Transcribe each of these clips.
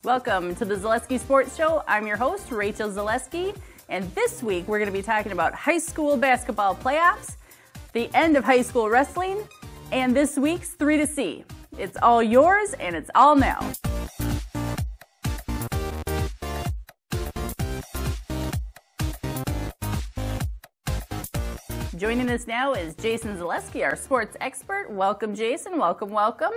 Welcome to the Zaleski Sports Show. I'm your host, Rachel Zaleski, and this week we're going to be talking about high school basketball playoffs, the end of high school wrestling, and this week's 3 to C. It's all yours, and it's all now. Joining us now is Jason Zaleski, our sports expert. Welcome, Jason. Welcome, welcome.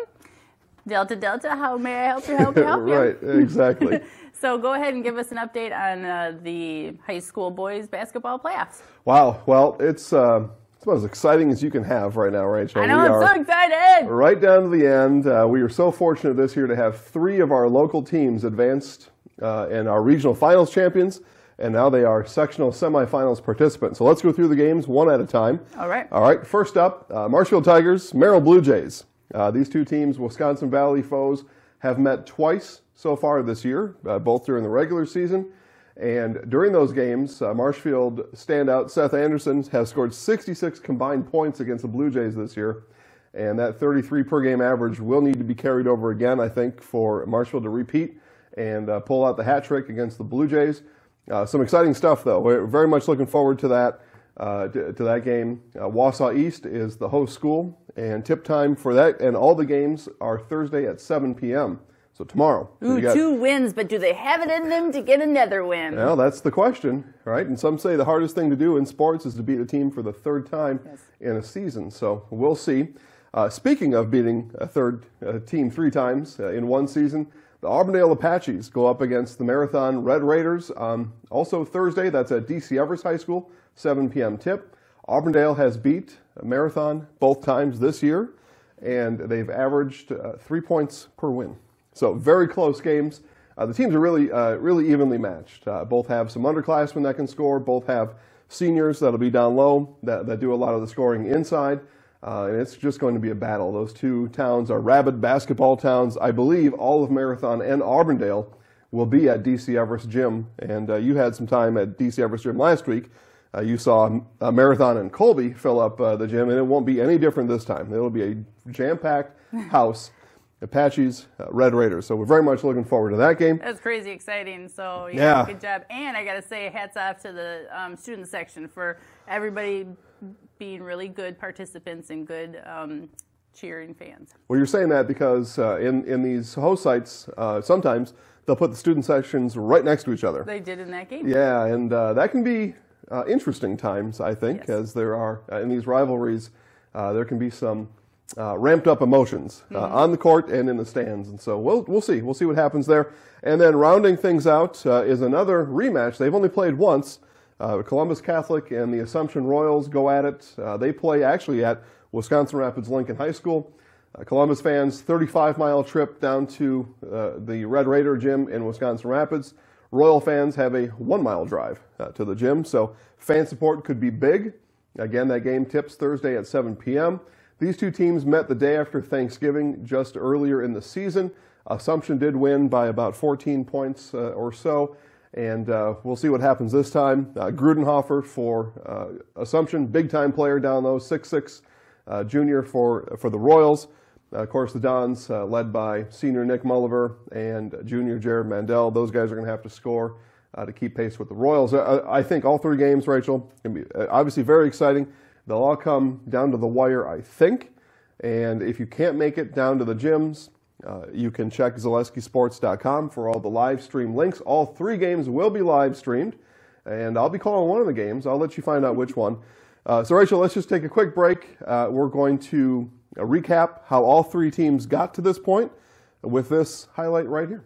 Delta, Delta, how may I help you? Right, exactly. So go ahead and give us an update on the high school boys basketball playoffs. Wow, well, it's about as exciting as you can have right now, Rachel. I know, I'm so excited! Right down to the end. We are so fortunate this year to have 3 of our local teams advanced and our regional finals champions, and now they are sectional semifinals participants. So let's go through the games one at a time. All right. All right, first up, Marshfield Tigers, Merrill Blue Jays. These two teams, Wisconsin Valley foes, have met twice so far this year, both during the regular season. And during those games, Marshfield standout Seth Anderson has scored 66 combined points against the Blue Jays this year. And that 33 per game average will need to be carried over again, I think, for Marshfield to repeat and pull out the hat trick against the Blue Jays. Some exciting stuff, though. We're very much looking forward to that. To that game. Wausau East is the host school, and tip time for that and all the games are Thursday at 7 p.m. So tomorrow. Ooh, 2 wins, but do they have it in them to get another win? Well, that's the question, right? And some say the hardest thing to do in sports is to beat a team for the 3rd time in a season. So we'll see. Speaking of beating a third team 3 times in one season, the Auburndale Apaches go up against the Marathon Red Raiders. Also Thursday, that's at D.C. Everest High School, 7 p.m. tip. Auburndale has beat Marathon both times this year, and they've averaged 3 points per win. So very close games. The teams are really evenly matched. Both have some underclassmen that can score. Both have seniors that'll be down low that do a lot of the scoring inside. And it's just going to be a battle. Those 2 towns are rabid basketball towns. I believe all of Marathon and Auburndale will be at D.C. Everest Gym. And you had some time at D.C. Everest Gym last week. You saw Marathon and Colby fill up the gym, and it won't be any different this time. It'll be a jam-packed house. Apaches, Red Raiders. So we're very much looking forward to that game. That's crazy exciting. So, yeah, good job. And I got to say, hats off to the student section for everybody being really good participants and good cheering fans. Well, you're saying that because in these host sites, sometimes they'll put the student sections right next to each other. They did in that game. Yeah, and that can be interesting times, I think, as there are, in these rivalries, there can be some ramped up emotions on the court and in the stands. And so we'll see. We'll see what happens there. And then rounding things out is another rematch. They've only played once. Columbus Catholic and the Assumption Royals go at it. They play actually at Wisconsin Rapids Lincoln High School. Columbus fans, 35-mile trip down to the Red Raider gym in Wisconsin Rapids. Royal fans have a 1-mile drive to the gym, so fan support could be big. Again, that game tips Thursday at 7 p.m. These 2 teams met the day after Thanksgiving just earlier in the season. Assumption did win by about 14 points or so, and we'll see what happens this time. Grudenhofer for Assumption, big-time player down low, 6'6", junior for the Royals. Of course, the Dons, led by senior Nick Mulliver and junior Jared Mandel, those guys are going to have to score to keep pace with the Royals. I think all 3 games, Rachel, can be obviously very exciting. They'll all come down to the wire, I think. And if you can't make it down to the gyms, you can check ZaleskiSports.com for all the live stream links. All 3 games will be live streamed, and I'll be calling one of the games. I'll let you find out which one. So, Rachel, let's just take a quick break. We're going to recap how all 3 teams got to this point with this highlight right here.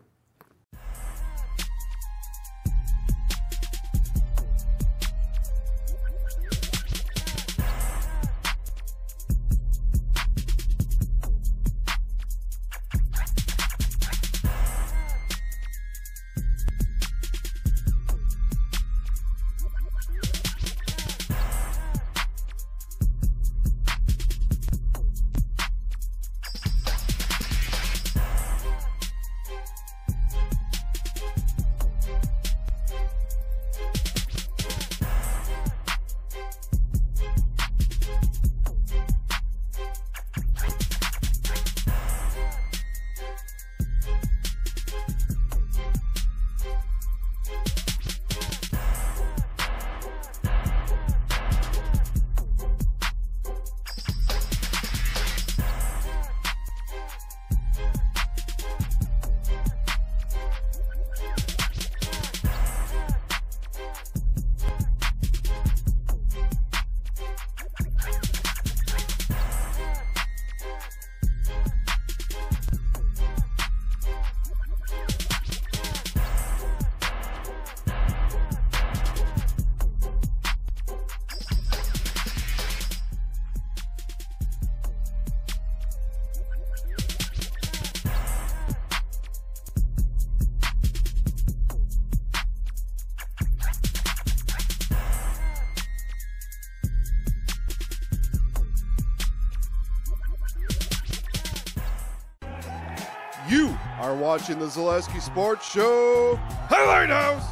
are watching the Zaleski Sports Show Highlight House.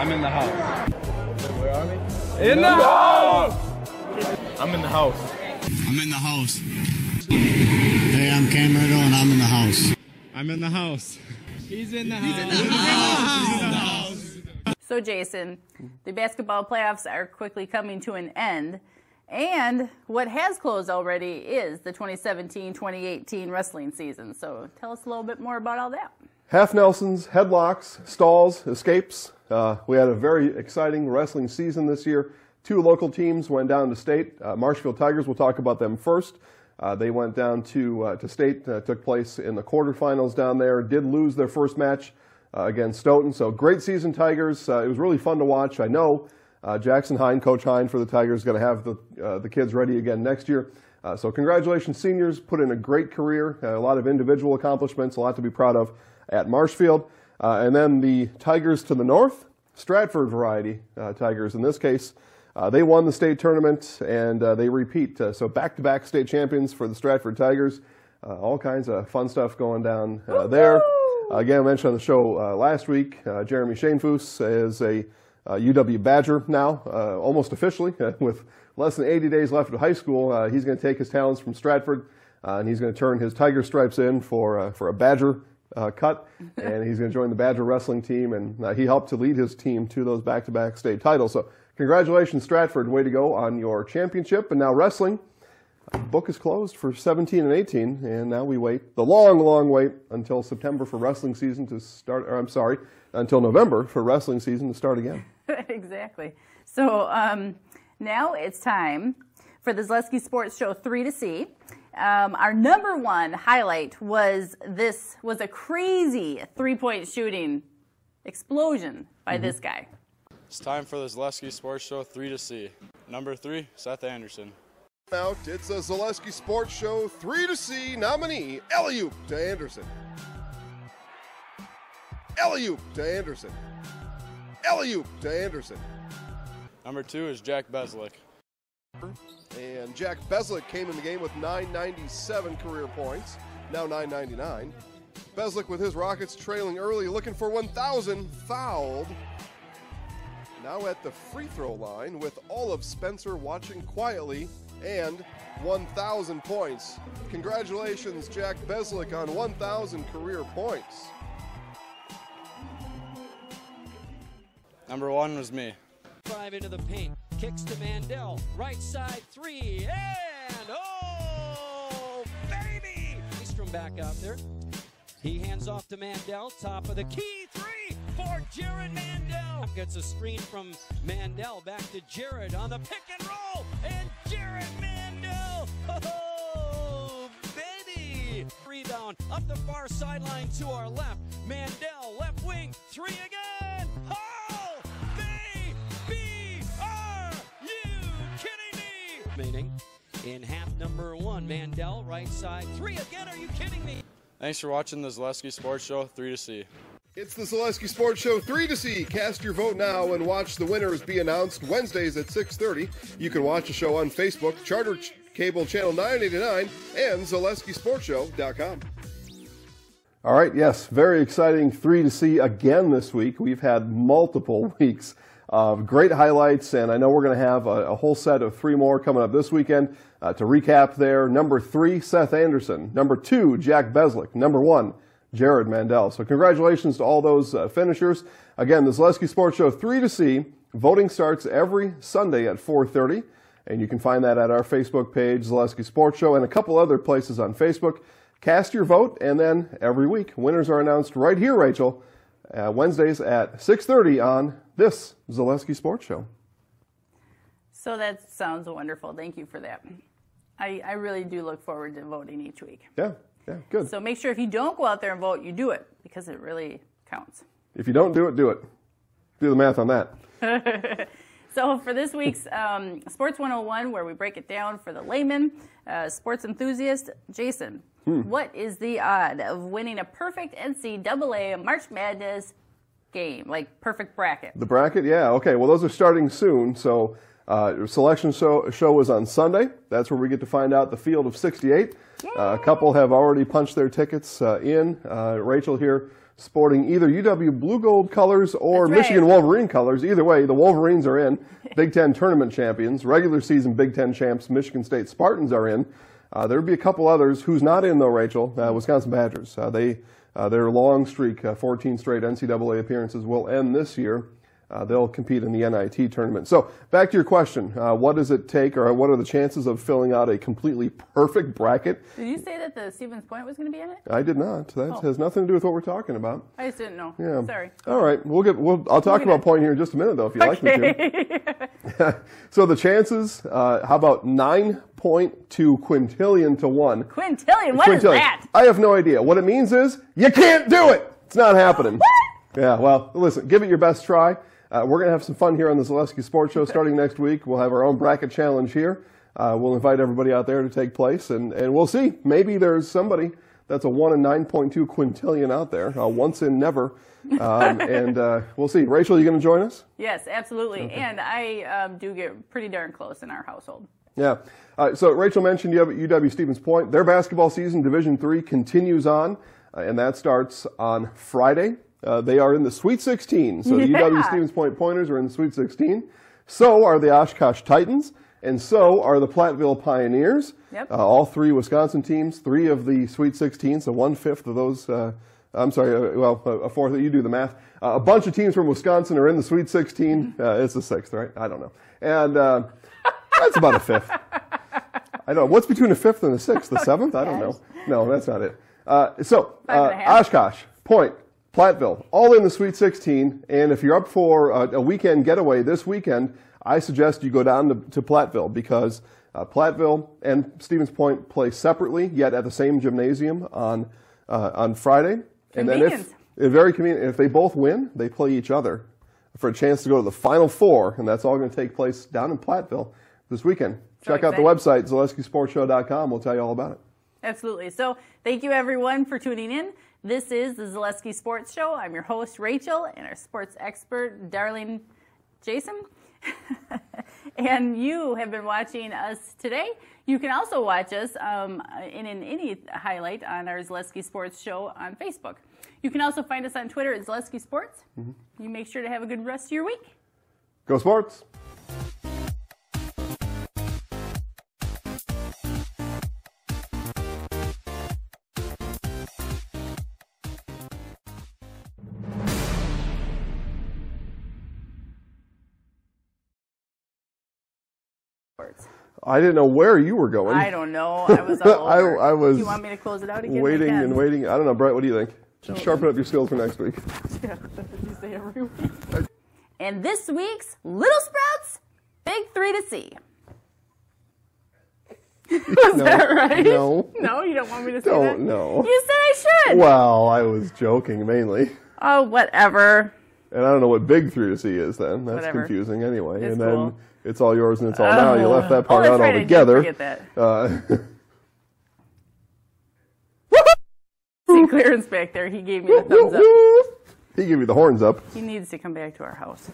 I'm in the house. Where are we? In the house! I'm in the house. I'm in the house. Hey, I'm Cam Riddle, and I'm in the house. I'm in the house. He's in the house. He's in the house. So Jason, the basketball playoffs are quickly coming to an end. And what has closed already is the 2017-2018 wrestling season. So tell us a little bit more about all that. Half Nelsons, headlocks, stalls, escapes. We had a very exciting wrestling season this year. 2 local teams went down to state. Marshfield Tigers, we'll talk about them first. They went down to state, took place in the quarterfinals down there, did lose their first match against Stoughton. So great season, Tigers. It was really fun to watch. I know Jackson Hine, Coach Hine for the Tigers, is going to have the kids ready again next year. So congratulations, seniors. Put in a great career, a lot of individual accomplishments, a lot to be proud of at Marshfield. And then the Tigers to the north, Stratford variety Tigers in this case. They won the state tournament and they repeat. So back-to-back state champions for the Stratford Tigers. All kinds of fun stuff going down there. Again, I mentioned on the show last week, Jeremy Shanefoos is a UW Badger now, almost officially, with less than 80 days left of high school. He's going to take his talents from Stratford and he's going to turn his Tiger stripes in for a Badger cut, and he's going to join the Badger wrestling team, and he helped to lead his team to those back-to-back state titles. So congratulations, Stratford. Way to go on your championship. And now wrestling, the book is closed for 17 and 18, and now we wait the long wait until September for wrestling season to start, or I'm sorry, until November for wrestling season to start again. Exactly. So now it's time for the Zaleski Sports Show 3 to see. Our number one highlight was a crazy three-point shooting explosion by this guy. It's time for the Zaleski Sports Show 3 to see. Number 3, Seth Anderson. Out, it's a Zaleski Sports Show 3 to see nominee, alley-oop to Anderson. Alley-oop to Anderson. Alley-oop to Anderson. Number 2 is Jack Beslick. And Jack Beslick came in the game with 997 career points, now 999. Beslick with his Rockets trailing early, looking for 1,000, fouled. Now at the free throw line with all of Spencer watching quietly, and 1,000 points. Congratulations, Jack Beslick, on 1,000 career points. Number 1 was me. 5 into the paint, kicks to Mandel, right side 3, and oh, baby! Eastrom back out there. He hands off to Mandel, top of the key, 3 for Jared Mandel. Gets a screen from Mandel, back to Jared on the pick and roll, and Jared Mandel, oh, baby! Rebound up the far sideline to our left. Mandel, left wing, 3 again. Oh! Meaning in half number 1, Mandel, right side 3 again. Are you kidding me? Thanks for watching the Zaleski Sports Show 3 to see. It's the Zaleski Sports Show 3 to see. Cast your vote now and watch the winners be announced Wednesdays at 6:30. You can watch the show on Facebook, Charter Cable Channel 989, and ZaleskiSportsShow.com. All right, yes, very exciting 3 to see again this week. We've had multiple weeks of great highlights, and I know we're going to have a whole set of 3 more coming up this weekend. To recap there, number 3, Seth Anderson. Number 2, Jack Beslick. Number 1, Jared Mandel. So congratulations to all those finishers. Again, the Zaleski Sports Show 3 to see. Voting starts every Sunday at 4:30, and you can find that at our Facebook page, Zaleski Sports Show, and a couple other places on Facebook. Cast your vote, and then every week, winners are announced right here, Rachel, Wednesdays at 6:30 on this Zaleski Sports Show. So that sounds wonderful. Thank you for that. I really do look forward to voting each week. Yeah, good. So make sure if you don't go out there and vote, you do it, because it really counts. If you don't do it, do it. Do the math on that. So for this week's Sports 101, where we break it down for the layman, sports enthusiast, Jason, what is the odd of winning a perfect NCAA March Madness game, like perfect bracket? The bracket, yeah. Okay, well, those are starting soon. So Selection show is on Sunday. That's where we get to find out the field of 68. A couple have already punched their tickets in. Rachel here sporting either UW Blue Gold colors or Michigan Wolverine colors. Either way, the Wolverines are in. Big Ten tournament champions, regular season Big Ten champs, Michigan State Spartans are in. There'll be a couple others. Who's not in though, Rachel? Wisconsin Badgers. Their long streak, 14 straight NCAA appearances, will end this year. They'll compete in the NIT tournament. So back to your question, what does it take, or what are the chances of filling out a completely perfect bracket? Did you say that the Stevens Point was going to be in it? I did not. That has nothing to do with what we're talking about. I just didn't know. Yeah. Sorry. All right. I'll talk about Point here in just a minute, though, if you'd like me to. So the chances, how about 9.2 quintillion to 1? Quintillion? What is that? I have no idea. What it means is you can't do it. It's not happening. What? Yeah, well, listen, give it your best try. We're going to have some fun here on the Zaleski Sports Show starting next week. We'll have our own bracket challenge here. We'll invite everybody out there to take place, and we'll see. Maybe there's somebody that's a 1 in 9.2 quintillion out there, once in never. And we'll see. Rachel, you going to join us? Yes, absolutely. Okay. And I do get pretty darn close in our household. Yeah. So Rachel mentioned you have UW Stevens Point. Their basketball season, Division III, continues on, and that starts on Friday. They are in the Sweet 16. So the UW Stevens Point Pointers are in the Sweet 16. So are the Oshkosh Titans. And so are the Platteville Pioneers. Yep. All three Wisconsin teams, 3 of the Sweet 16, so 1/5 of those. A fourth. You do the math. A bunch of teams from Wisconsin are in the Sweet 16. It's the 6th, right? I don't know. And that's about a 5th. I don't know. What's between a 5th and a 6th? The 7th? I don't know. No, that's not it. Oshkosh, Point, Platteville, all in the Sweet 16. And if you're up for a weekend getaway this weekend, I suggest you go down to Platteville, because Platteville and Stevens Point play separately, yet at the same gymnasium on Friday. And then if they both win, they play each other for a chance to go to the Final Four, and that's all going to take place down in Platteville this weekend. Check out the website, ZaleskiSportsShow.com. We'll tell you all about it. Absolutely. So thank you, everyone, for tuning in. This is the Zaleski Sports Show. I'm your host, Rachel, and our sports expert, darling Jason. And you have been watching us today. You can also watch us in any highlight on our Zaleski Sports Show on Facebook. You can also find us on Twitter at Zaleski Sports. You make sure to have a good rest of your week. Go Sports! I didn't know where you were going. I don't know. I was all over. I was. Do you want me to close it out again? Waiting and waiting. I don't know, Brett. What do you think? Sharpen up your skills for next week. Yeah, that's what you say every week. And this week's Little Sprouts Big 3 to See. Was that right? No. No, you don't want me to say that? Don't know. You said I should. Well, I was joking mainly. Oh, whatever. And I don't know what Big 3 to See is then. That's whatever. Confusing anyway. It's and then cool. It's all yours and it's all now. You left that part out right, altogether. I did forget that. See Clarence back there. He gave me the thumbs up. He gave you the horns up. He needs to come back to our house.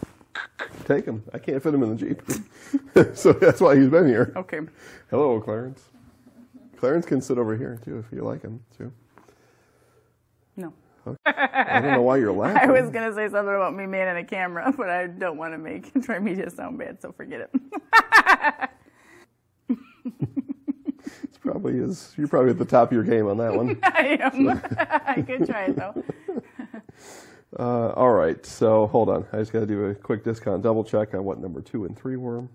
Take him. I can't fit him in the Jeep. So that's why he's been here. Okay. Hello, Clarence. Clarence can sit over here, too, if you like him, too. No. I don't know why you're laughing. I was going to say something about me manning a camera, but I don't want to try me to sound bad, so forget it. You're probably at the top of your game on that one. I am. I could try it, though. All right, so hold on. I just got to do a quick discount double check on what number 2 and 3 were.